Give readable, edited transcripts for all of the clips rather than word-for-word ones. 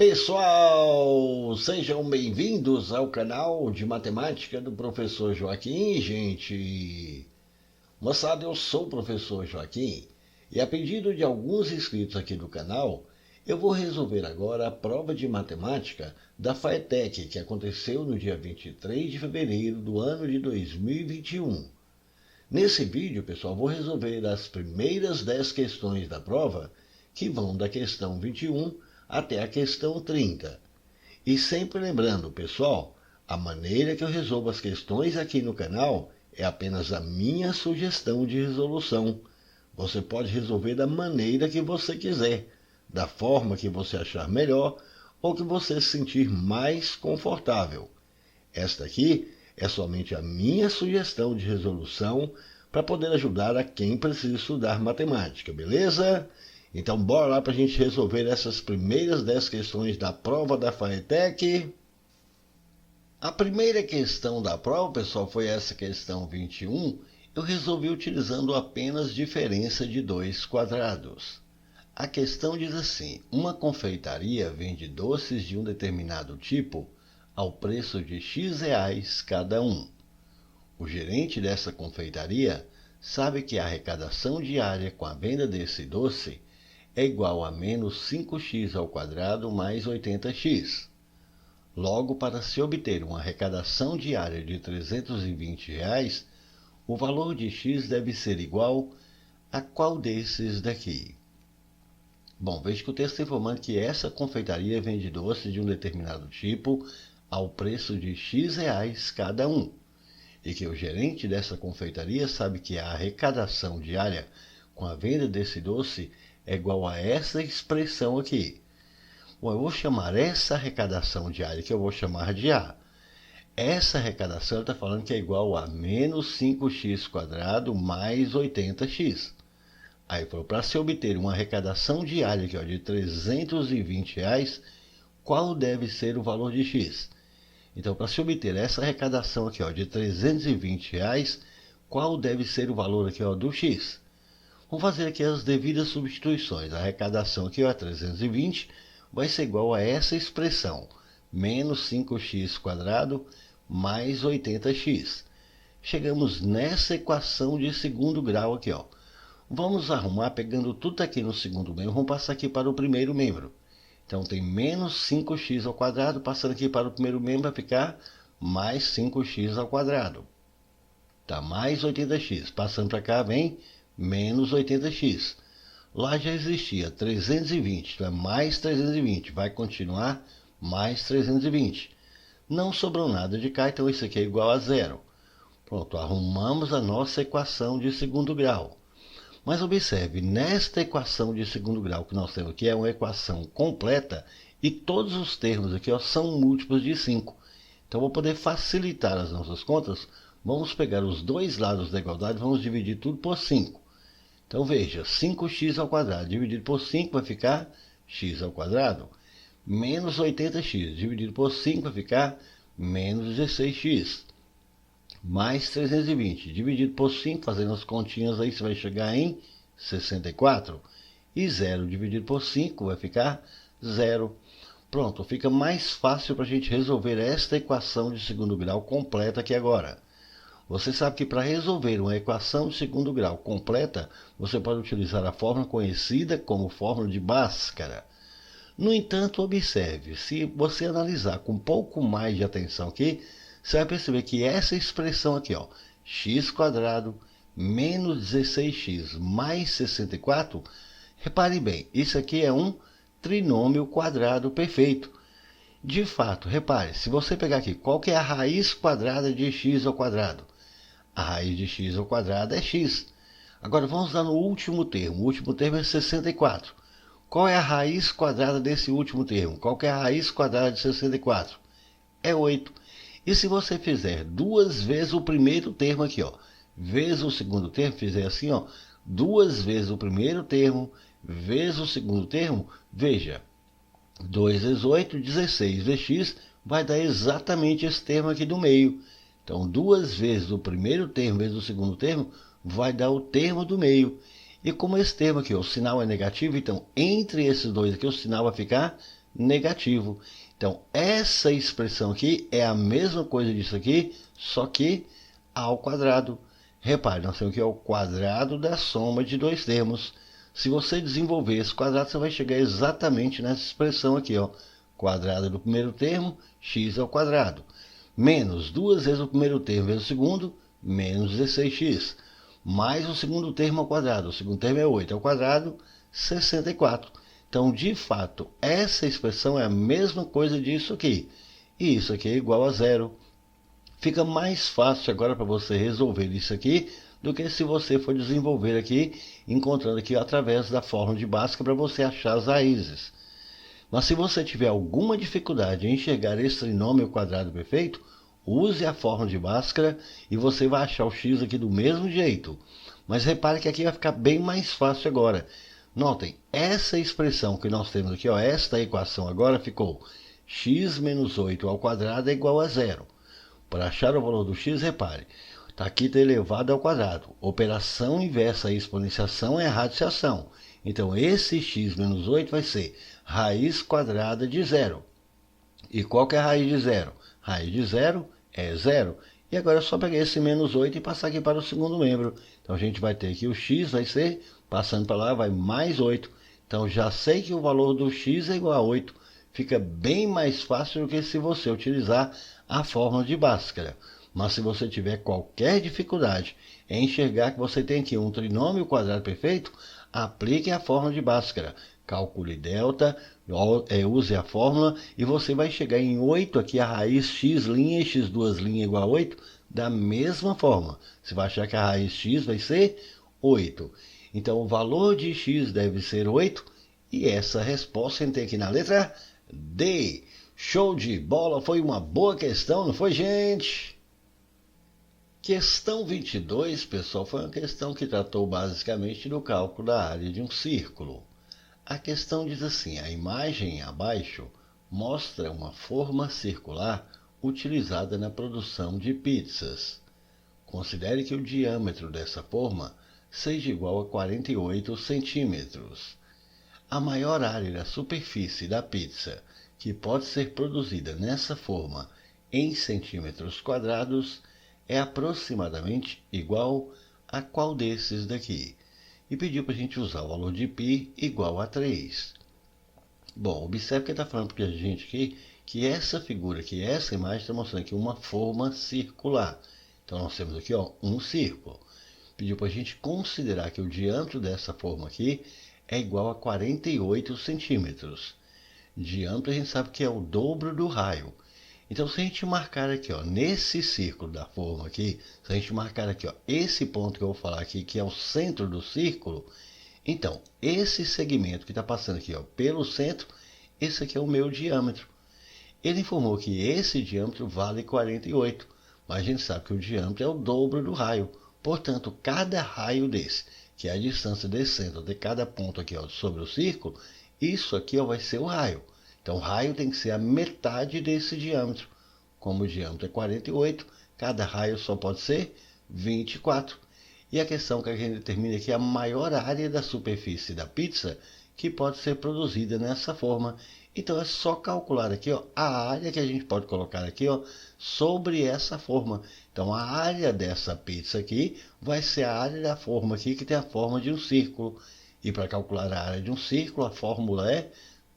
Pessoal, sejam bem-vindos ao canal de matemática do professor Joaquim, gente. Moçada, eu sou o professor Joaquim e a pedido de alguns inscritos aqui do canal, eu vou resolver agora a prova de matemática da FATEC, que aconteceu no dia 23 de fevereiro do ano de 2021. Nesse vídeo, pessoal, vou resolver as primeiras 10 questões da prova, que vão da questão 21 até a questão 30. E sempre lembrando, pessoal, a maneira que eu resolvo as questões aqui no canal é apenas a minha sugestão de resolução. Você pode resolver da maneira que você quiser, da forma que você achar melhor ou que você se sentir mais confortável. Esta aqui é somente a minha sugestão de resolução para poder ajudar a quem precisa estudar matemática, beleza? Então, bora lá para a gente resolver essas primeiras 10 questões da prova da FATEC. A primeira questão da prova, pessoal, foi essa questão 21. Eu resolvi utilizando apenas diferença de 2 quadrados. A questão diz assim: uma confeitaria vende doces de um determinado tipo ao preço de X reais cada um. O gerente dessa confeitaria sabe que a arrecadação diária com a venda desse doce é igual a menos 5x ao quadrado mais 80x. Logo, para se obter uma arrecadação diária de R$ 320, o valor de x deve ser igual a qual desses daqui? Bom, veja que o texto está informando que essa confeitaria vende doces de um determinado tipo ao preço de X reais cada um, e que o gerente dessa confeitaria sabe que a arrecadação diária com a venda desse doce é igual a essa expressão aqui. Bom, eu vou chamar essa arrecadação diária, que eu vou chamar de A. Essa arrecadação está falando que é igual a menos 5x quadrado mais 80x. Aí, para se obter uma arrecadação diária aqui, de R$ 320, qual deve ser o valor de x? Então, para se obter essa arrecadação aqui, de R$ 320, qual deve ser o valor aqui, do x? Vamos fazer aqui as devidas substituições. A arrecadação aqui, 320, vai ser igual a essa expressão, menos 5x quadrado mais 80x. Chegamos nessa equação de segundo grau aqui, Vamos arrumar pegando tudo aqui no segundo membro, vamos passar aqui para o primeiro membro. Então, tem menos 5x ao quadrado, passando aqui para o primeiro membro vai ficar mais 5x ao quadrado. Tá, mais 80x. Passando para cá vem menos 80x. Lá já existia 320, então é mais 320. Vai continuar mais 320. Não sobrou nada de cá, então isso aqui é igual a zero. Pronto, arrumamos a nossa equação de segundo grau. Mas observe, nesta equação de segundo grau que nós temos aqui é uma equação completa e todos os termos aqui são múltiplos de 5. Então, para poder facilitar as nossas contas, vamos pegar os dois lados da igualdade e vamos dividir tudo por 5. Então, veja, 5x ao quadrado dividido por 5 vai ficar x ao quadrado. Menos 80x dividido por 5 vai ficar menos 16x. Mais 320 dividido por 5, fazendo as continhas aí, você vai chegar em 64. E 0 dividido por 5 vai ficar 0. Pronto, fica mais fácil para a gente resolver esta equação de segundo grau completa aqui agora. Você sabe que para resolver uma equação de segundo grau completa, você pode utilizar a fórmula conhecida como fórmula de Bhaskara. No entanto, observe, se você analisar com um pouco mais de atenção aqui, você vai perceber que essa expressão aqui, x quadrado menos 16x mais 64, repare bem, isso aqui é um trinômio quadrado perfeito. De fato, repare, se você pegar aqui, qual que é a raiz quadrada de x ao quadrado? A raiz de x ao quadrado é x. Agora vamos lá no último termo. O último termo é 64. Qual é a raiz quadrada desse último termo? Qual que é a raiz quadrada de 64? É 8. E se você fizer duas vezes o primeiro termo aqui, vezes o segundo termo, fizer assim, duas vezes o primeiro termo, vezes o segundo termo, veja, 2 vezes 8, 16 vezes x, vai dar exatamente esse termo aqui do meio. Então, duas vezes o primeiro termo vezes o segundo termo, vai dar o termo do meio. E como esse termo aqui, o sinal é negativo, então, entre esses dois aqui, o sinal vai ficar negativo. Então, essa expressão aqui é a mesma coisa disso aqui, só que ao quadrado. Repare, nós temos aqui o quadrado da soma de dois termos. Se você desenvolver esse quadrado, você vai chegar exatamente nessa expressão aqui, ó. Quadrado do primeiro termo, x ao quadrado. Menos duas vezes o primeiro termo vezes o segundo, menos 16x. Mais o segundo termo ao quadrado. O segundo termo é 8 ao quadrado, 64. Então, de fato, essa expressão é a mesma coisa disso aqui. E isso aqui é igual a zero. Fica mais fácil agora para você resolver isso aqui do que se você for desenvolver aqui, encontrando aqui através da fórmula de Bhaskara para você achar as raízes. Mas se você tiver alguma dificuldade em enxergar esse trinômio quadrado perfeito, use a fórmula de Bhaskara e você vai achar o x aqui do mesmo jeito. Mas repare que aqui vai ficar bem mais fácil agora. Notem, essa expressão que nós temos aqui, ó, esta equação agora ficou x menos 8 ao quadrado é igual a zero. Para achar o valor do x, repare, está aqui elevado ao quadrado. Operação inversa à exponenciação é a radiciação. Então, esse x menos 8 vai ser raiz quadrada de zero. E qual que é a raiz de zero? Raiz de zero é zero. E agora é só pegar esse menos 8 e passar aqui para o segundo membro. Então, a gente vai ter que o x vai ser, passando para lá, vai mais 8. Então, já sei que o valor do x é igual a 8. Fica bem mais fácil do que se você utilizar a fórmula de Bhaskara. Mas se você tiver qualquer dificuldade em enxergar que você tem aqui um trinômio quadrado perfeito, aplique a fórmula de Bhaskara. Calcule delta, use a fórmula e você vai chegar em 8 aqui, a raiz x' e x2' igual a 8, da mesma forma. Você vai achar que a raiz x vai ser 8. Então, o valor de x deve ser 8 e essa resposta tem aqui na letra D. Show de bola, foi uma boa questão, não foi, gente? Questão 22, pessoal, foi uma questão que tratou basicamente do cálculo da área de um círculo. A questão diz assim, a imagem abaixo mostra uma forma circular utilizada na produção de pizzas. Considere que o diâmetro dessa forma seja igual a 48 centímetros. A maior área da superfície da pizza que pode ser produzida nessa forma em centímetros quadrados é aproximadamente igual a qual desses daqui? E pediu para a gente usar o valor de π igual a 3. Bom, observe que ele está falando para a gente aqui que essa figura aqui, essa imagem está mostrando aqui uma forma circular. Então, nós temos aqui ó, um círculo. Pediu para a gente considerar que o diâmetro dessa forma aqui é igual a 48 centímetros. Diâmetro a gente sabe que é o dobro do raio. Então, se a gente marcar aqui, ó, nesse círculo da forma aqui, se a gente marcar aqui, ó, esse ponto que eu vou falar aqui, que é o centro do círculo, então, esse segmento que está passando aqui, ó, pelo centro, esse aqui é o meu diâmetro. Ele informou que esse diâmetro vale 48, mas a gente sabe que o diâmetro é o dobro do raio. Portanto, cada raio desse, que é a distância desse centro de cada ponto aqui, ó, sobre o círculo, isso aqui ó, vai ser o raio. Então, o raio tem que ser a metade desse diâmetro. Como o diâmetro é 48, cada raio só pode ser 24. E a questão que a gente determina aqui é a maior área da superfície da pizza que pode ser produzida nessa forma. Então, é só calcular aqui ó, a área que a gente pode colocar aqui ó, sobre essa forma. Então, a área dessa pizza aqui vai ser a área da forma aqui que tem a forma de um círculo. E para calcular a área de um círculo, a fórmula é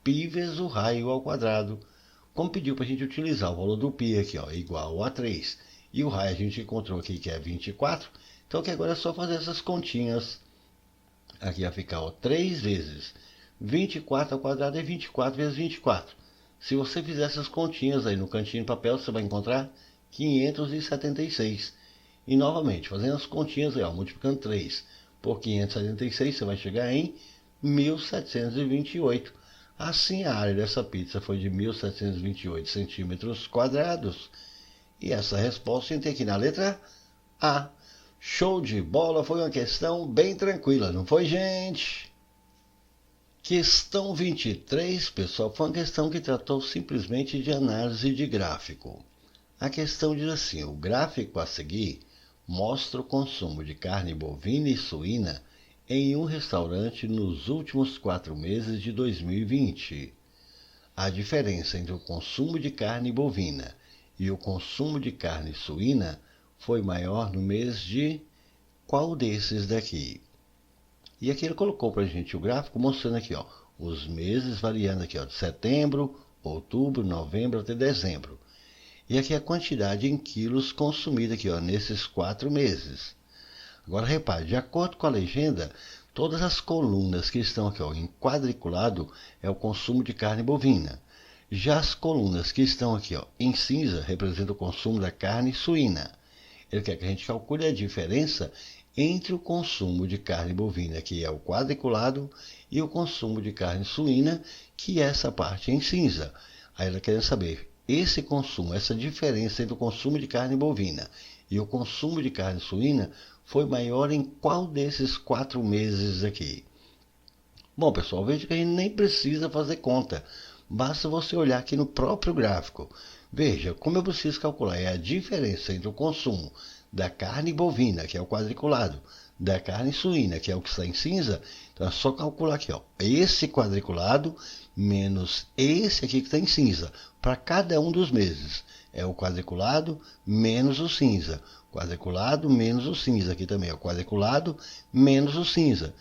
π vezes o raio ao quadrado. Como pediu para a gente utilizar o valor do π aqui, ó, igual a 3. E o raio a gente encontrou aqui que é 24. Então que agora é só fazer essas continhas. Aqui vai ficar ó, 3 vezes 24 ao quadrado é 24 vezes 24. Se você fizer essas continhas aí no cantinho de papel, você vai encontrar 576. E novamente, fazendo as continhas aí, ó, multiplicando 3 por 576, você vai chegar em 1728. Assim, a área dessa pizza foi de 1728 centímetros quadrados. E essa resposta tem aqui na letra A. Show de bola, foi uma questão bem tranquila, não foi, gente? Questão 23, pessoal, foi uma questão que tratou simplesmente de análise de gráfico. A questão diz assim, o gráfico a seguir mostra o consumo de carne bovina e suína em um restaurante nos últimos 4 meses de 2020. a diferença entre o consumo de carne bovina e o consumo de carne suína foi maior no mês de qual desses daqui? E aqui ele colocou para a gente o gráfico mostrando aqui, ó, os meses variando aqui, ó, de setembro, outubro, novembro até dezembro. E aqui a quantidade em quilos consumida aqui, ó, nesses 4 meses. Agora repare, de acordo com a legenda, todas as colunas que estão aqui, ó, em quadriculado é o consumo de carne bovina. Já as colunas que estão aqui, ó, em cinza representam o consumo da carne suína. Ele quer que a gente calcule a diferença entre o consumo de carne bovina, que é o quadriculado, e o consumo de carne suína, que é essa parte em cinza. Aí ela quer saber esse consumo, essa diferença entre o consumo de carne bovina e o consumo de carne suína foi maior em qual desses 4 meses aqui? Bom, pessoal, veja que a gente nem precisa fazer conta. Basta você olhar aqui no próprio gráfico. Veja, como eu preciso calcular é a diferença entre o consumo da carne bovina, que é o quadriculado, da carne suína, que é o que está em cinza. Então é só calcular aqui, ó, esse quadriculado menos esse aqui que está em cinza, para cada um dos meses. É o quadriculado menos o cinza. Quadriculado menos o cinza aqui também, ó, quadriculado menos o cinza.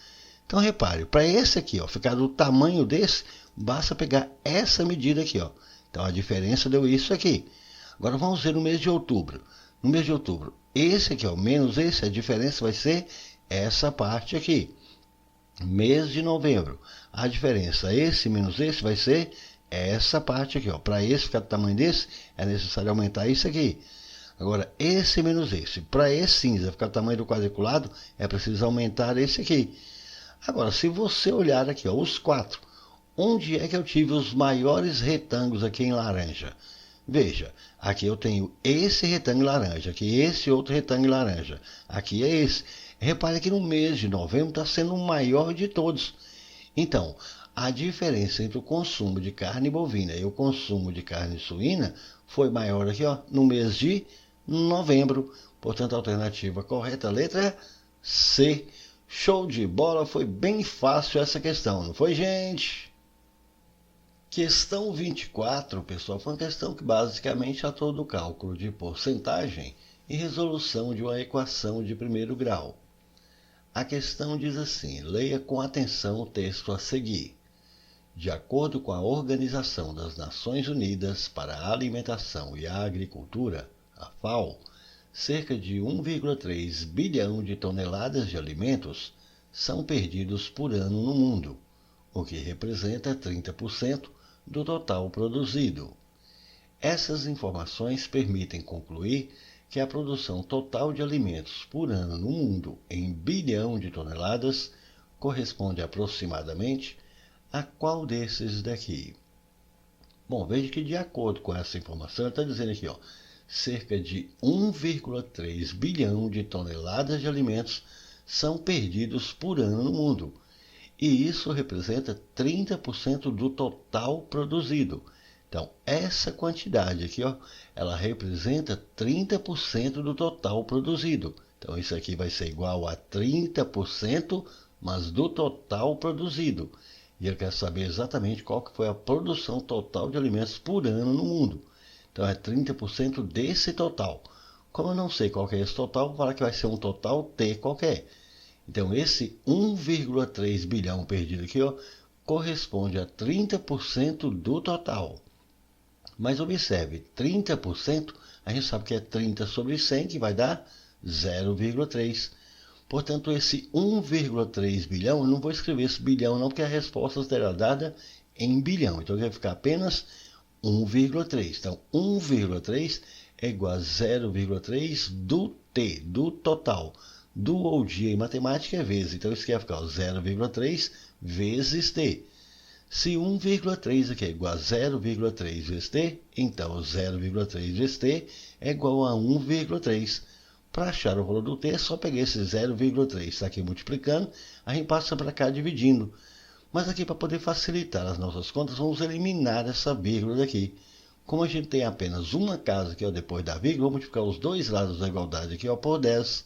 Então repare, para esse aqui, ó, ficar do tamanho desse, basta pegar essa medida aqui, ó. Então a diferença deu isso aqui. Agora vamos ver no mês de outubro. No mês de outubro, esse aqui, ó, menos esse, a diferença vai ser essa parte aqui. Mês de novembro, a diferença, esse menos esse, vai ser essa parte aqui, ó. Para esse ficar do tamanho desse, é necessário aumentar isso aqui. Agora, esse menos esse, para esse cinza ficar do tamanho do quadriculado, é preciso aumentar esse aqui. Agora, se você olhar aqui, ó, os 4, onde é que eu tive os maiores retângulos aqui em laranja? Veja, aqui eu tenho esse retângulo laranja, aqui esse outro retângulo laranja, aqui é esse. Repare que no mês de novembro está sendo o maior de todos. Então, a diferença entre o consumo de carne bovina e o consumo de carne suína foi maior aqui, ó, no mês de novembro. Portanto, a alternativa correta, a letra C. Show de bola, foi bem fácil essa questão, não foi, gente? Questão 24, pessoal, foi uma questão que basicamente tratou do cálculo de porcentagem e resolução de uma equação de primeiro grau. A questão diz assim, leia com atenção o texto a seguir. De acordo com a Organização das Nações Unidas para a Alimentação e a Agricultura, a FAO, cerca de 1,3 bilhão de toneladas de alimentos são perdidos por ano no mundo, o que representa 30% do total produzido. Essas informações permitem concluir que a produção total de alimentos por ano no mundo em bilhão de toneladas corresponde aproximadamente a qual desses daqui? Bom, veja que de acordo com essa informação, está dizendo aqui, ó, cerca de 1,3 bilhão de toneladas de alimentos são perdidos por ano no mundo. E isso representa 30% do total produzido. Então, essa quantidade aqui, ó, ela representa 30% do total produzido. Então, isso aqui vai ser igual a 30%, mas do total produzido. E ele quer saber exatamente qual que foi a produção total de alimentos por ano no mundo. Então, é 30% desse total. Como eu não sei qual que é esse total, vou falar que vai ser um total T qualquer. Então, esse 1,3 bilhão perdido aqui, ó, corresponde a 30% do total. Mas observe, 30%, a gente sabe que é 30 sobre 100, que vai dar 0,3. Portanto, esse 1,3 bilhão, eu não vou escrever esse bilhão não, porque a resposta será dada em bilhão. Então, vai ficar apenas 1,3. Então, 1,3 é igual a 0,3 do T, do total. Do ou dia em matemática é vezes. Então, isso aqui vai ficar 0,3 vezes T. Se 1,3 aqui é igual a 0,3 vezes T, então 0,3 vezes T é igual a 1,3. Para achar o valor do T, é só pegar esse 0,3, está aqui multiplicando, a gente passa para cá dividindo. Mas aqui, para poder facilitar as nossas contas, vamos eliminar essa vírgula daqui. Como a gente tem apenas uma casa aqui, ó, depois da vírgula, vamos multiplicar os dois lados da igualdade aqui, ó, por 10.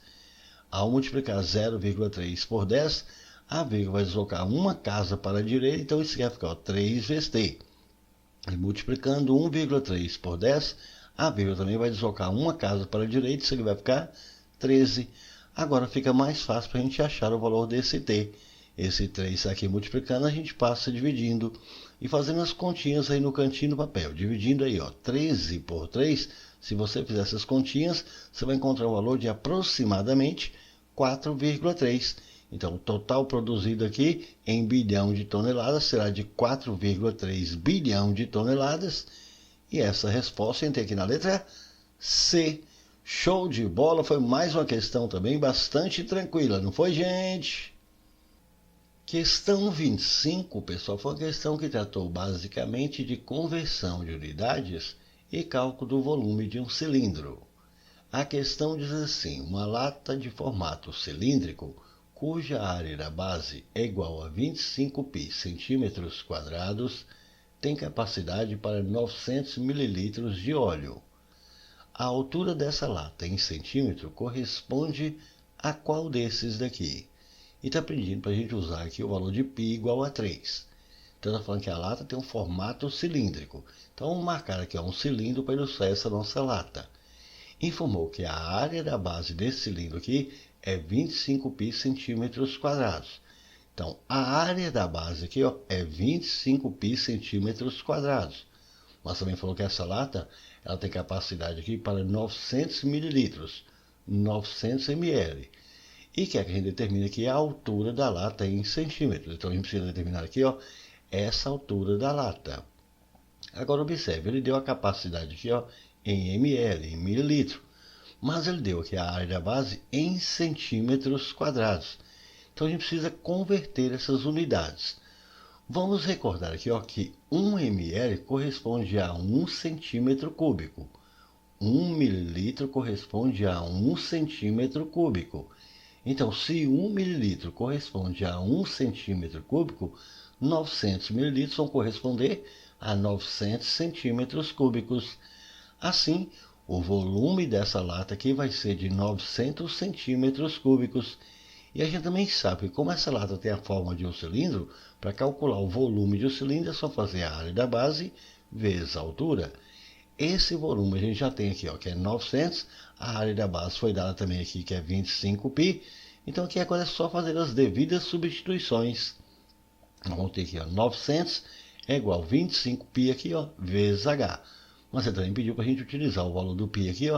Ao multiplicar 0,3 por 10, a vírgula vai deslocar uma casa para a direita, então isso aqui vai ficar, ó, 3 vezes T. E multiplicando 1,3 por 10, a vírgula também vai deslocar uma casa para a direita, isso aqui vai ficar 13. Agora fica mais fácil para a gente achar o valor desse t. Esse 3 aqui multiplicando, a gente passa dividindo e fazendo as continhas aí no cantinho do papel. Dividindo aí, ó, 13 por 3, se você fizer essas continhas, você vai encontrar o valor de aproximadamente 4,3. Então, o total produzido aqui em bilhão de toneladas será de 4,3 bilhão de toneladas. E essa resposta entra aqui na letra C. Show de bola, foi mais uma questão também bastante tranquila, não foi, gente? Questão 25, pessoal, foi uma questão que tratou basicamente de conversão de unidades e cálculo do volume de um cilindro. A questão diz assim: uma lata de formato cilíndrico, cuja área da base é igual a 25 pi centímetros quadrados, tem capacidade para 900 ml de óleo. A altura dessa lata em centímetro corresponde a qual desses daqui? E está pedindo para a gente usar aqui o valor de π igual a 3. Então está falando que a lata tem um formato cilíndrico. Então vamos marcar aqui um cilindro para ilustrar essa nossa lata. Informou que a área da base desse cilindro aqui é 25 pi centímetros quadrados. Então, a área da base aqui é 25 pi centímetros quadrados. Mas também falou que essa lata ela tem capacidade aqui para 900 mililitros, 900 ml. E quer que a gente determine aqui a altura da lata em centímetros. Então, a gente precisa determinar aqui essa altura da lata. Agora, observe, ele deu a capacidade aqui em ml, em mililitro. Mas ele deu aqui a área da base em centímetros quadrados. Então a gente precisa converter essas unidades. Vamos recordar aqui que 1 ml corresponde a 1 centímetro cúbico. 1 mililitro corresponde a 1 centímetro cúbico. Então, se 1 mililitro corresponde a 1 centímetro cúbico, 900 mililitros vão corresponder a 900 centímetros cúbicos. Assim, o volume dessa lata aqui vai ser de 900 centímetros cúbicos. E a gente também sabe que como essa lata tem a forma de um cilindro, para calcular o volume de um cilindro é só fazer a área da base vezes a altura. Esse volume a gente já tem aqui, que é 900. A área da base foi dada também aqui, que é 25 π. Então aqui agora é só fazer as devidas substituições. Vamos ter aqui, 900 é igual a 25 π aqui, vezes H. Mas você também pediu para a gente utilizar o valor do π aqui,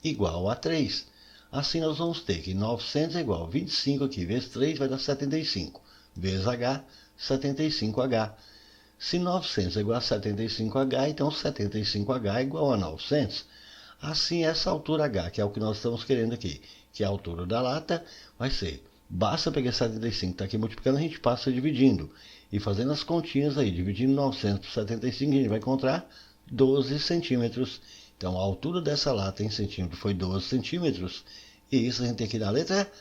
igual a 3. Assim nós vamos ter que 900 é igual a 25 aqui vezes 3 vai dar 75. Vezes H, 75H. Se 900 é igual a 75H, então 75H é igual a 900. Assim, essa altura H, que é o que nós estamos querendo aqui, que é a altura da lata, vai ser, basta pegar 75, está aqui multiplicando, a gente passa dividindo. E fazendo as continhas aí, dividindo 900 por 75, a gente vai encontrar 12 centímetros. Então, a altura dessa lata em centímetro foi 12 centímetros. E isso a gente tem aqui na letra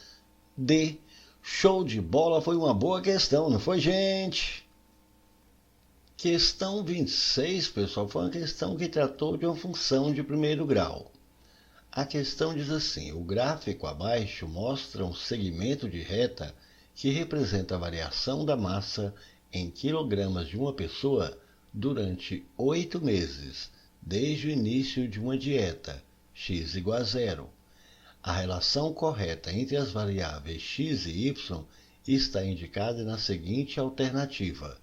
D. Show de bola, foi uma boa questão, não foi, gente? Questão 26, pessoal, foi uma questão que tratou de uma função de primeiro grau. A questão diz assim: o gráfico abaixo mostra um segmento de reta que representa a variação da massa em quilogramas de uma pessoa durante 8 meses, desde o início de uma dieta, x igual a 0. A relação correta entre as variáveis x e y está indicada na seguinte alternativa.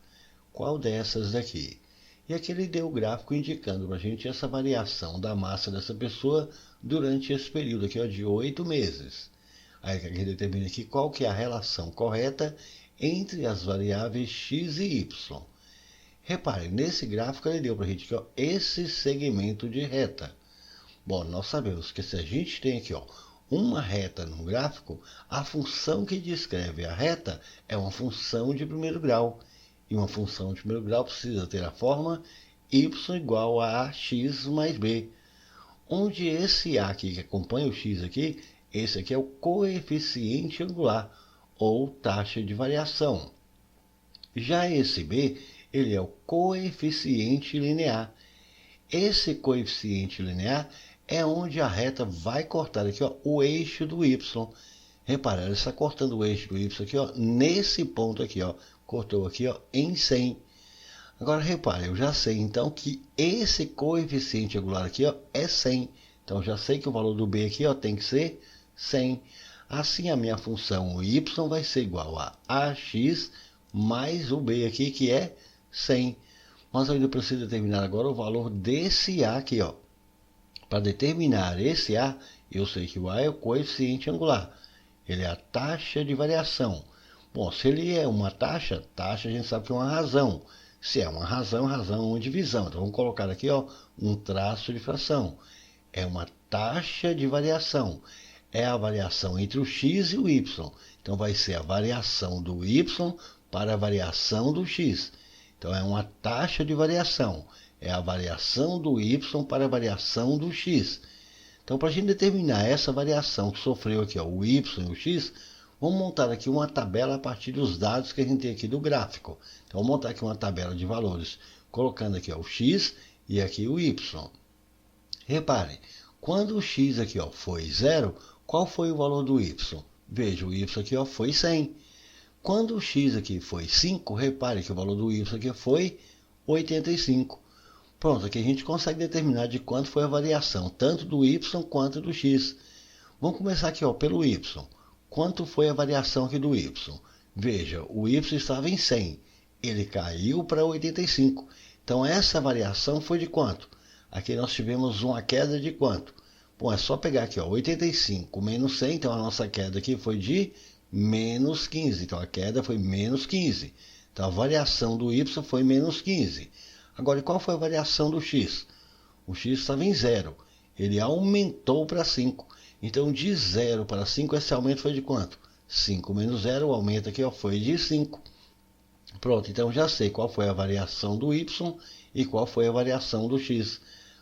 Qual dessas daqui? E aqui ele deu o gráfico indicando para a gente essa variação da massa dessa pessoa durante esse período aqui de 8 meses. Aí a gente determina aqui qual que é a relação correta entre as variáveis x e y. Repare, nesse gráfico ele deu para a gente aqui, esse segmento de reta. Bom, nós sabemos que se a gente tem aqui uma reta no gráfico, a função que descreve a reta é uma função de primeiro grau. E uma função de primeiro grau precisa ter a forma y igual a ax mais b. Onde esse a aqui que acompanha o x aqui, esse aqui é o coeficiente angular, ou taxa de variação. Já esse b, ele é o coeficiente linear. Esse coeficiente linear é onde a reta vai cortar aqui, o eixo do y. Repara, ela está cortando o eixo do y aqui, nesse ponto aqui, cortou aqui, em 100. Agora repare, eu já sei então que esse coeficiente angular aqui, ó, é 100. Então já sei que o valor do b aqui, ó, tem que ser 100. Assim a minha função y vai ser igual a ax mais o b aqui, que é 100. Mas eu ainda preciso determinar agora o valor desse a aqui, ó. Para determinar esse a, eu sei que o a é o coeficiente angular. Ele é a taxa de variação. Bom, se ele é uma taxa, taxa a gente sabe que é uma razão. Se é uma razão, razão é uma divisão. Então vamos colocar aqui, ó, um traço de fração. É uma taxa de variação. É a variação entre o x e o y. Então vai ser a variação do y para a variação do x. Então é uma taxa de variação. É a variação do y para a variação do x. Então, para a gente determinar essa variação que sofreu aqui, ó, o y e o x, vamos montar aqui uma tabela a partir dos dados que a gente tem aqui do gráfico. Então, vamos montar aqui uma tabela de valores, colocando aqui, ó, o x e aqui o y. Repare, quando o x aqui, ó, foi 0, qual foi o valor do y? Veja, o y aqui, ó, foi 100. Quando o x aqui foi 5, repare que o valor do y aqui foi 85. Pronto, aqui a gente consegue determinar de quanto foi a variação, tanto do y quanto do x. Vamos começar aqui, ó, pelo y. Quanto foi a variação aqui do y? Veja, o y estava em 100, ele caiu para 85. Então essa variação foi de quanto? Aqui nós tivemos uma queda de quanto? Bom, é só pegar aqui, ó, 85 menos 100, então a nossa queda aqui foi de menos 15. Então a queda foi menos 15. Então a variação do y foi menos 15. Agora, qual foi a variação do x? O x estava em 0. Ele aumentou para 5. Então, de 0 para 5, esse aumento foi de quanto? 5 menos 0, o aumento aqui, ó, foi de 5. Pronto, então já sei qual foi a variação do y e qual foi a variação do x.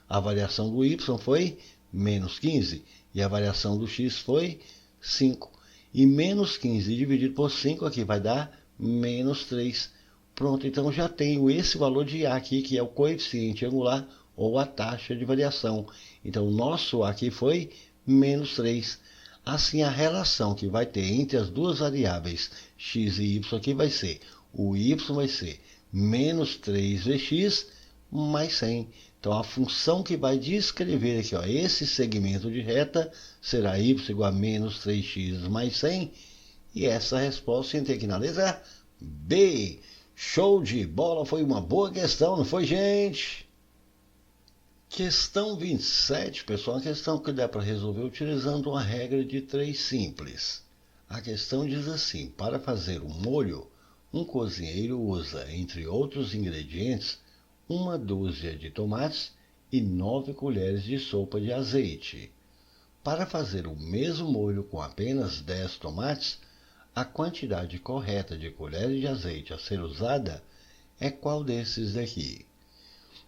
A variação do y foi menos 15 e a variação do x foi 5. E menos 15 dividido por 5 aqui vai dar menos 3. Pronto, então já tenho esse valor de A aqui, que é o coeficiente angular ou a taxa de variação. Então, o nosso A aqui foi menos 3. Assim, a relação que vai ter entre as duas variáveis x e y aqui vai ser, o y vai ser menos 3vx mais 100. Então, a função que vai descrever aqui, ó, esse segmento de reta será y igual a menos 3x mais 100. E essa resposta tem aqui na letra B. Show de bola, foi uma boa questão, não foi, gente? Questão 27, pessoal, uma questão que dá para resolver utilizando uma regra de 3 simples. A questão diz assim: para fazer um molho, um cozinheiro usa, entre outros ingredientes, 1 dúzia de tomates e 9 colheres de sopa de azeite. Para fazer o mesmo molho com apenas 10 tomates, a quantidade correta de colheres de azeite a ser usada é qual desses daqui?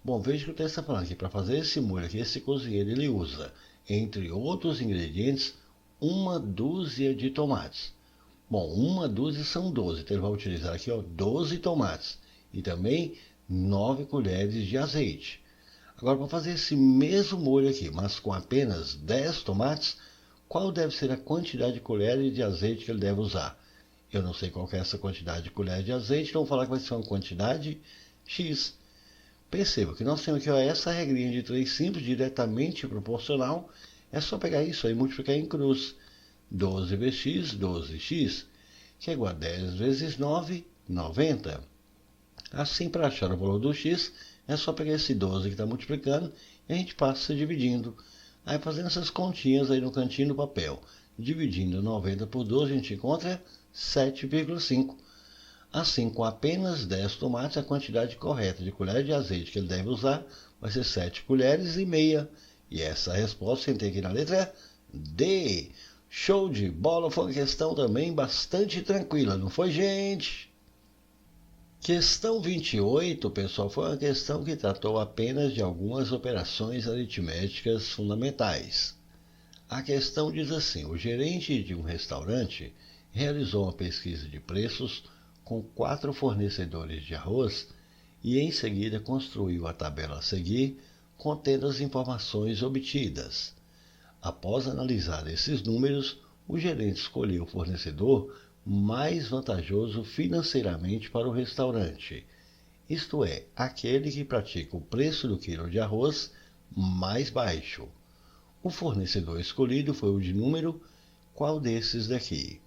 Bom, veja que o texto está falando aqui, para fazer esse molho aqui, esse cozinheiro ele usa, entre outros ingredientes, 1 dúzia de tomates. Bom, 1 dúzia são 12, então ele vai utilizar aqui, ó, 12 tomates e também 9 colheres de azeite. Agora, para fazer esse mesmo molho aqui, mas com apenas 10 tomates, qual deve ser a quantidade de colheres de azeite que ele deve usar? Eu não sei qual é essa quantidade de colheres de azeite, então vou falar que vai ser uma quantidade X. Perceba que nós temos aqui, ó, essa regrinha de 3 simples, diretamente proporcional. É só pegar isso aí e multiplicar em cruz. 12vx, 12x, que é igual a 10 vezes 9, 90. Assim, para achar o valor do x, é só pegar esse 12 que está multiplicando e a gente passa dividindo. Aí fazendo essas continhas aí no cantinho do papel, dividindo 90 por 12, a gente encontra 7,5. Assim, com apenas 10 tomates, a quantidade correta de colheres de azeite que ele deve usar vai ser 7 colheres e meia. E essa resposta tem aqui na letra D. Show de bola, foi uma questão também bastante tranquila, não foi, gente? Questão 28, pessoal, foi uma questão que tratou apenas de algumas operações aritméticas fundamentais. A questão diz assim: o gerente de um restaurante realizou uma pesquisa de preços com 4 fornecedores de arroz e em seguida construiu a tabela a seguir, contendo as informações obtidas. Após analisar esses números, o gerente escolheu o fornecedor mais vantajoso financeiramente para o restaurante. isto é, aquele que pratica o preço do quilo de arroz mais baixo. O fornecedor escolhido foi o de número qual desses daqui?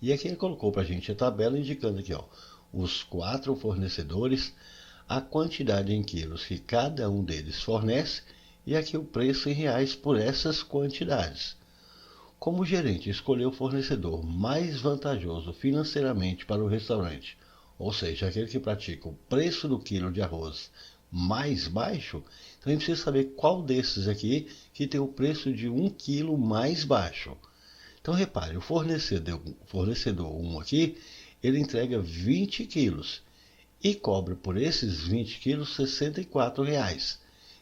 E aqui ele colocou para a gente a tabela indicando aqui, os 4 fornecedores, a quantidade em quilos que cada um deles fornece e aqui o preço em reais por essas quantidades. Como o gerente escolheu o fornecedor mais vantajoso financeiramente para o restaurante, ou seja, aquele que pratica o preço do quilo de arroz mais baixo, então a gente precisa saber qual desses aqui que tem o preço de 1 quilo mais baixo. Então repare, o fornecedor 1 aqui, ele entrega 20 quilos e cobra por esses 20 quilos R$ 64.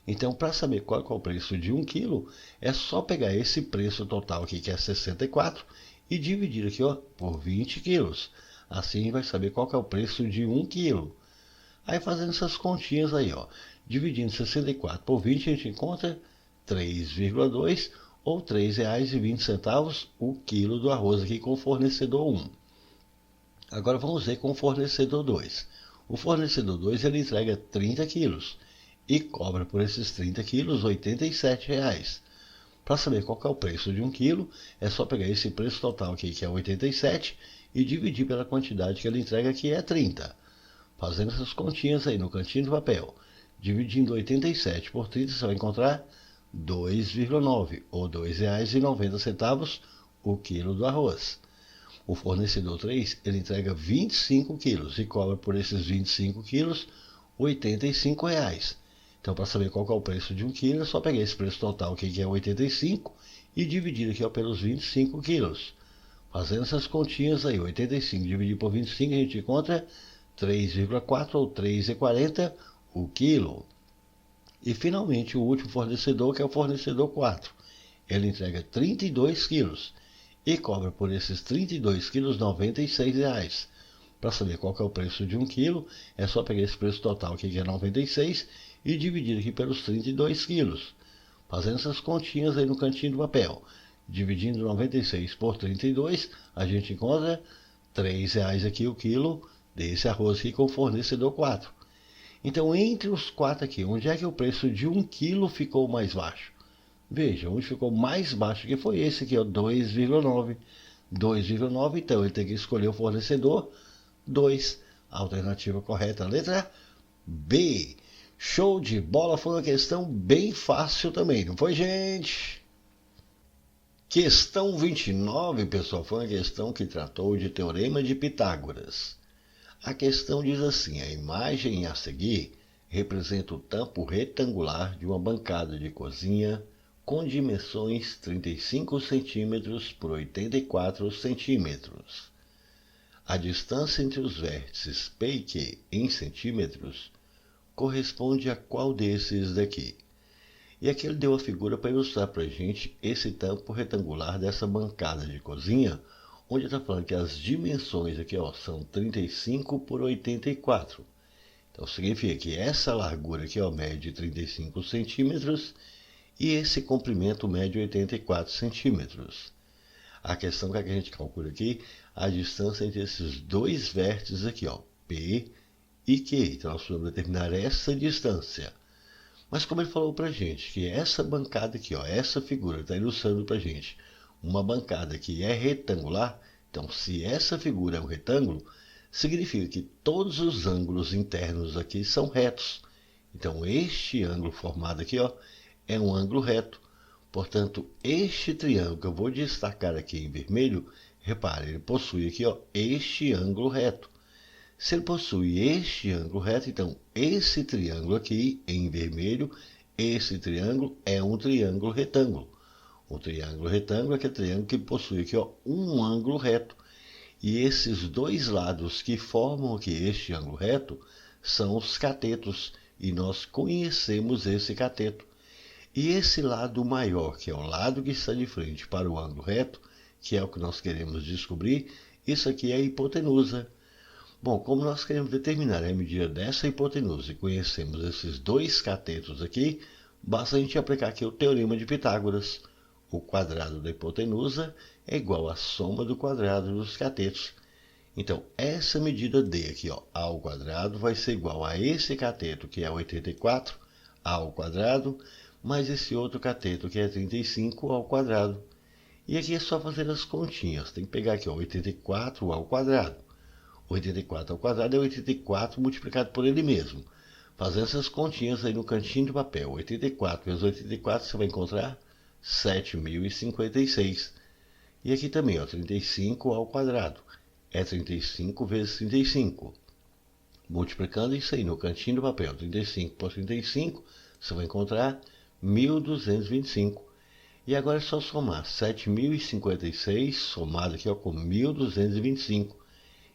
Então, para saber qual é o preço de 1 quilo, é só pegar esse preço total aqui, que é 64, e dividir aqui por 20 quilos. Assim vai saber qual é o preço de 1 quilo. Aí fazendo essas continhas aí, dividindo 64 por 20, a gente encontra 3,2 ou R$ 3,20 o quilo do arroz aqui com o fornecedor 1. Agora vamos ver com o fornecedor 2. O fornecedor 2 ele entrega 30 quilos e cobra por esses 30 quilos R$ 87. Para saber qual é o preço de 1 quilo, é só pegar esse preço total aqui, que é 87, e dividir pela quantidade que ele entrega, que é 30. Fazendo essas continhas aí no cantinho do papel, dividindo 87 por 30, você vai encontrar 2,9 ou R$ 2,90 o quilo do arroz. O fornecedor 3, ele entrega 25 quilos e cobra por esses 25 quilos R$ 85. Então, para saber qual é o preço de 1 quilo, é só pegar esse preço total aqui, que é 85, e dividir aqui pelos 25 quilos. Fazendo essas continhas aí, 85 dividido por 25, a gente encontra 3,4 ou R$ 3,40 o quilo. E finalmente o último fornecedor, que é o fornecedor 4. Ele entrega 32 quilos e cobra por esses 32 quilos R$ 96. Para saber qual é o preço de 1 quilo, é só pegar esse preço total aqui, que é 96, e dividir aqui pelos 32 quilos. Fazendo essas continhas aí no cantinho do papel. Dividindo 96 por 32, a gente encontra R$ 3 aqui o quilo desse arroz aqui com o fornecedor 4. Então, entre os 4 aqui, onde é que o preço de 1 quilo ficou mais baixo? Veja, onde ficou mais baixo que foi esse aqui, 2,9. 2,9, então ele tem que escolher o fornecedor 2. Alternativa correta, letra B. Show de bola, foi uma questão bem fácil também, não foi, gente? Questão 29, pessoal, foi uma questão que tratou de Teorema de Pitágoras. A questão diz assim: a imagem a seguir representa o tampo retangular de uma bancada de cozinha com dimensões 35 cm por 84 cm. A distância entre os vértices P e Q em centímetros corresponde a qual desses daqui? E aqui ele deu a figura para ilustrar para a gente esse tampo retangular dessa bancada de cozinha, onde está falando que as dimensões aqui são 35 por 84. Então significa que essa largura aqui mede 35 centímetros e esse comprimento mede 84 centímetros. A questão que a gente calcula aqui, a distância entre esses dois vértices aqui, P e Q. Então nós vamos determinar essa distância. Mas como ele falou para a gente que essa bancada aqui, essa figura está ilustrando para a gente uma bancada que é retangular, então se essa figura é um retângulo, significa que todos os ângulos internos aqui são retos. Então este ângulo formado aqui é um ângulo reto. Portanto, este triângulo que eu vou destacar aqui em vermelho, repare, ele possui aqui este ângulo reto. Se ele possui este ângulo reto, então esse triângulo aqui em vermelho, esse triângulo é um triângulo retângulo. O triângulo retângulo é aquele triângulo que possui aqui um ângulo reto. E esses dois lados que formam aqui este ângulo reto são os catetos. E nós conhecemos esse cateto. E esse lado maior, que é o lado que está de frente para o ângulo reto, que é o que nós queremos descobrir, isso aqui é a hipotenusa. Bom, como nós queremos determinar a medida dessa hipotenusa e conhecemos esses dois catetos aqui, basta a gente aplicar aqui o Teorema de Pitágoras. O quadrado da hipotenusa é igual à soma do quadrado dos catetos. Então, essa medida D aqui, ó, A ao quadrado, vai ser igual a esse cateto, que é 84, A ao quadrado, mais esse outro cateto, que é 35 ao quadrado. E aqui é só fazer as continhas. Tem que pegar aqui, ó, 84 ao quadrado. 84 ao quadrado é 84 multiplicado por ele mesmo. Fazendo essas continhas aí no cantinho do papel. 84 vezes 84 você vai encontrar 7.056. E aqui também, ó, 35 ao quadrado. É 35 vezes 35. Multiplicando isso aí no cantinho do papel, 35 por 35, você vai encontrar 1.225. E agora é só somar 7.056, somado aqui ó, com 1.225.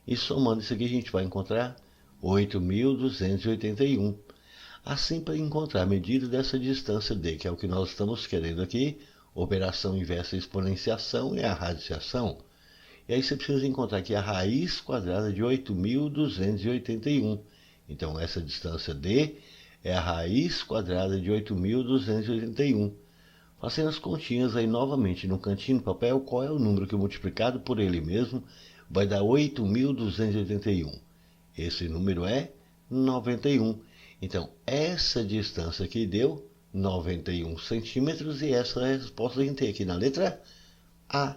E somando isso aqui a gente vai encontrar 8.281. Assim, para encontrar a medida dessa distância D, que é o que nós estamos querendo aqui, operação inversa exponenciação é a radiciação. E aí você precisa encontrar aqui a raiz quadrada de 8.281. Então, essa distância D é a raiz quadrada de 8.281. Fazendo as continhas aí novamente no cantinho do papel, qual é o número que multiplicado por ele mesmo vai dar 8.281. Esse número é 91. Então, essa distância aqui deu 91 centímetros e essa é a resposta que a gente tem aqui na letra A.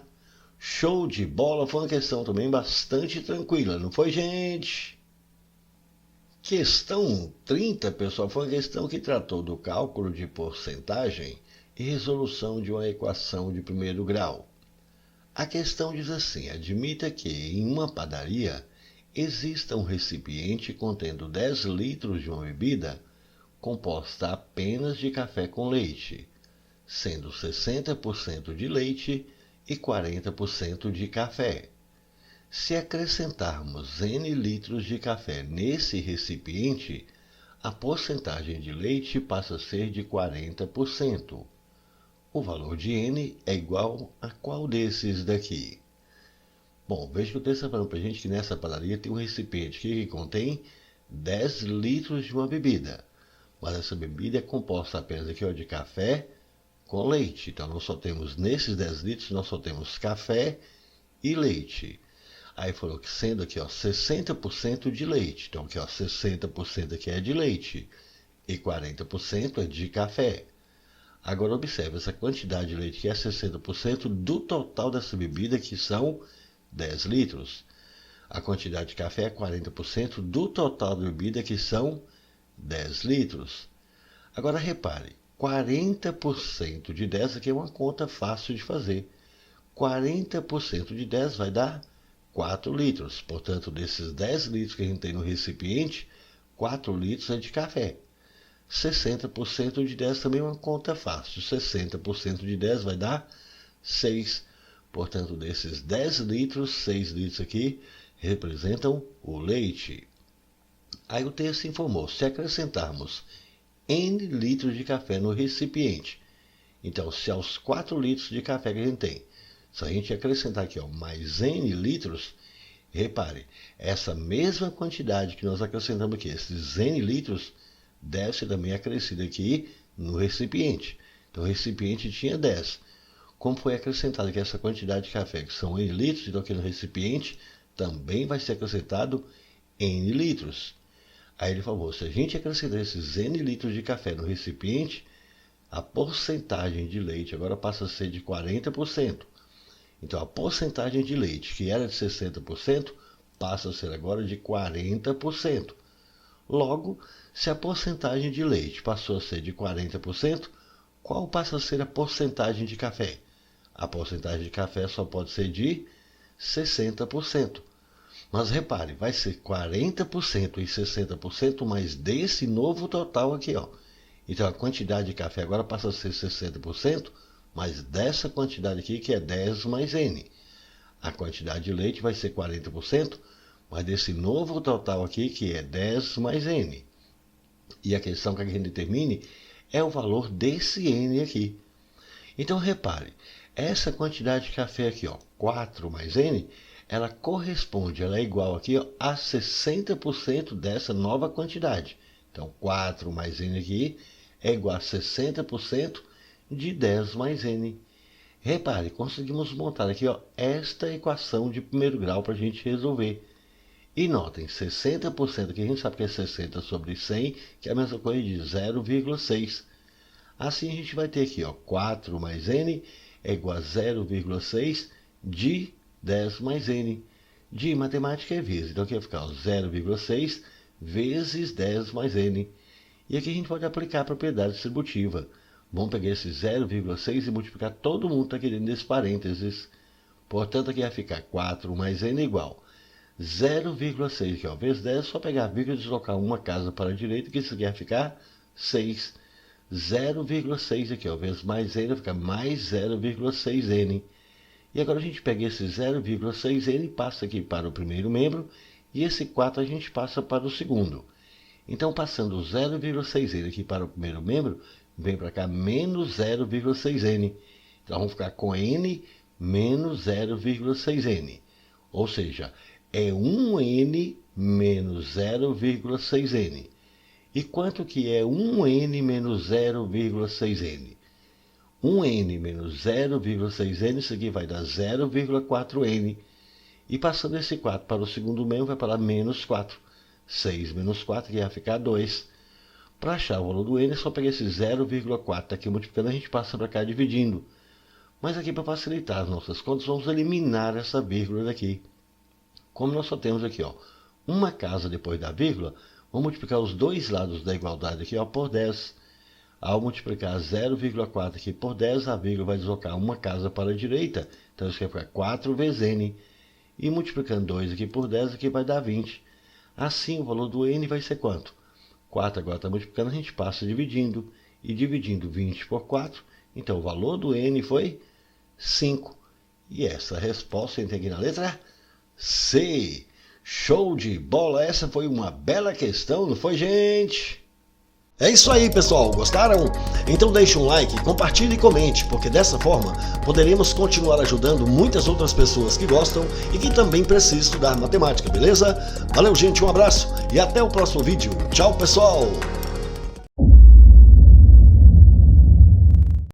Show de bola, foi uma questão também bastante tranquila, não foi, gente? Questão 30, pessoal, foi uma questão que tratou do cálculo de porcentagem e resolução de uma equação de primeiro grau. A questão diz assim: admita que em uma padaria exista um recipiente contendo 10 litros de uma bebida composta apenas de café com leite, sendo 60% de leite e 40% de café. Se acrescentarmos N litros de café nesse recipiente, a porcentagem de leite passa a ser de 40%. O valor de N é igual a qual desses daqui? Bom, veja que o texto está falando para a gente que nessa padaria tem um recipiente que contém 10 litros de uma bebida. Mas essa bebida é composta apenas aqui, ó, de café com leite. Então, nós só temos, nesses 10 litros, nós só temos café e leite. Aí falou que sendo aqui, ó, 60% de leite. Então, aqui, ó, 60% aqui é de leite e 40% é de café. Agora, observe essa quantidade de leite que é 60% do total dessa bebida, que são 10 litros. A quantidade de café é 40% do total da bebida, que são 10 litros. Agora, repare, 40% de 10 aqui é uma conta fácil de fazer. 40% de 10 vai dar 4 litros. Portanto, desses 10 litros que a gente tem no recipiente, 4 litros é de café. 60% de 10 também é uma conta fácil. 60% de 10 vai dar 6. Portanto, desses 10 litros, 6 litros aqui representam o leite. Aí o texto informou: se acrescentarmos N litros de café no recipiente, então se aos 4 litros de café que a gente tem, se a gente acrescentar aqui, ó, mais N litros, repare, essa mesma quantidade que nós acrescentamos aqui, esses N litros, deve ser também acrescida aqui no recipiente. Então o recipiente tinha 10. Como foi acrescentado aqui essa quantidade de café, que são N litros, então aqui no recipiente também vai ser acrescentado N litros. Aí ele falou: se a gente acrescentar esses N litros de café no recipiente, a porcentagem de leite agora passa a ser de 40%. Então a porcentagem de leite, que era de 60%, passa a ser agora de 40%. Logo, se a porcentagem de leite passou a ser de 40%, qual passa a ser a porcentagem de café? A porcentagem de café só pode ser de 60%. Mas repare, vai ser 40% e 60% mais desse novo total aqui, ó. Então a quantidade de café agora passa a ser 60%, mais dessa quantidade aqui, que é 10 mais N. A quantidade de leite vai ser 40%, mas desse novo total aqui, que é 10 mais N. E a questão que a gente determine é o valor desse N aqui. Então repare, essa quantidade de café aqui, ó, 4 mais N, ela corresponde, ela é igual aqui, ó, a 60% dessa nova quantidade. Então 4 mais N aqui é igual a 60% de 10 mais N. Repare, conseguimos montar aqui, ó, esta equação de primeiro grau para a gente resolver. E notem, 60%, que a gente sabe que é 60 sobre 100, que é a mesma coisa de 0,6. Assim a gente vai ter aqui, ó, 4 mais n é igual a 0,6 de 10 mais n. De matemática é vezes, então aqui vai ficar 0,6 vezes 10 mais n. E aqui a gente pode aplicar a propriedade distributiva. Vamos pegar esse 0,6 e multiplicar todo mundo que está aqui dentro desse parênteses. Portanto, aqui vai ficar 4 mais n igual 0,6, que é vezes 10, só pegar a vírgula e deslocar uma casa para a direita, que isso aqui vai ficar 6. 0,6 aqui, vezes mais n, vai ficar mais 0,6n. E agora a gente pega esse 0,6n e passa aqui para o primeiro membro, e esse 4 a gente passa para o segundo. Então, passando o 0,6n aqui para o primeiro membro, vem para cá menos 0,6n. Então, vamos ficar com n menos 0,6n. Ou seja, é 1n menos 0,6n. E quanto que é 1n menos 0,6n? 1n menos 0,6n, isso aqui vai dar 0,4n. E passando esse 4 para o segundo membro, vai para menos 4. 6 menos 4, que vai ficar 2. Para achar o valor do n, é só pegar esse 0,4 aqui multiplicando, a gente passa para cá dividindo. Mas aqui, para facilitar as nossas contas, vamos eliminar essa vírgula daqui. Como nós só temos aqui, ó, uma casa depois da vírgula, vamos multiplicar os dois lados da igualdade aqui, ó, por 10. Ao multiplicar 0,4 aqui por 10, a vírgula vai deslocar uma casa para a direita. Então, isso aqui vai ficar 4 vezes n. E multiplicando 2 aqui por 10, aqui vai dar 20. Assim, o valor do n vai ser quanto? 4 agora está multiplicando, a gente passa dividindo. E dividindo 20 por 4, então o valor do n foi 5. E essa resposta entra aqui na letra C. Show de bola! Essa foi uma bela questão, não foi, gente? É isso aí, pessoal. Gostaram? Então deixe um like, compartilhe e comente, porque dessa forma poderemos continuar ajudando muitas outras pessoas que gostam e que também precisam estudar matemática, beleza? Valeu, gente, um abraço e até o próximo vídeo. Tchau, pessoal!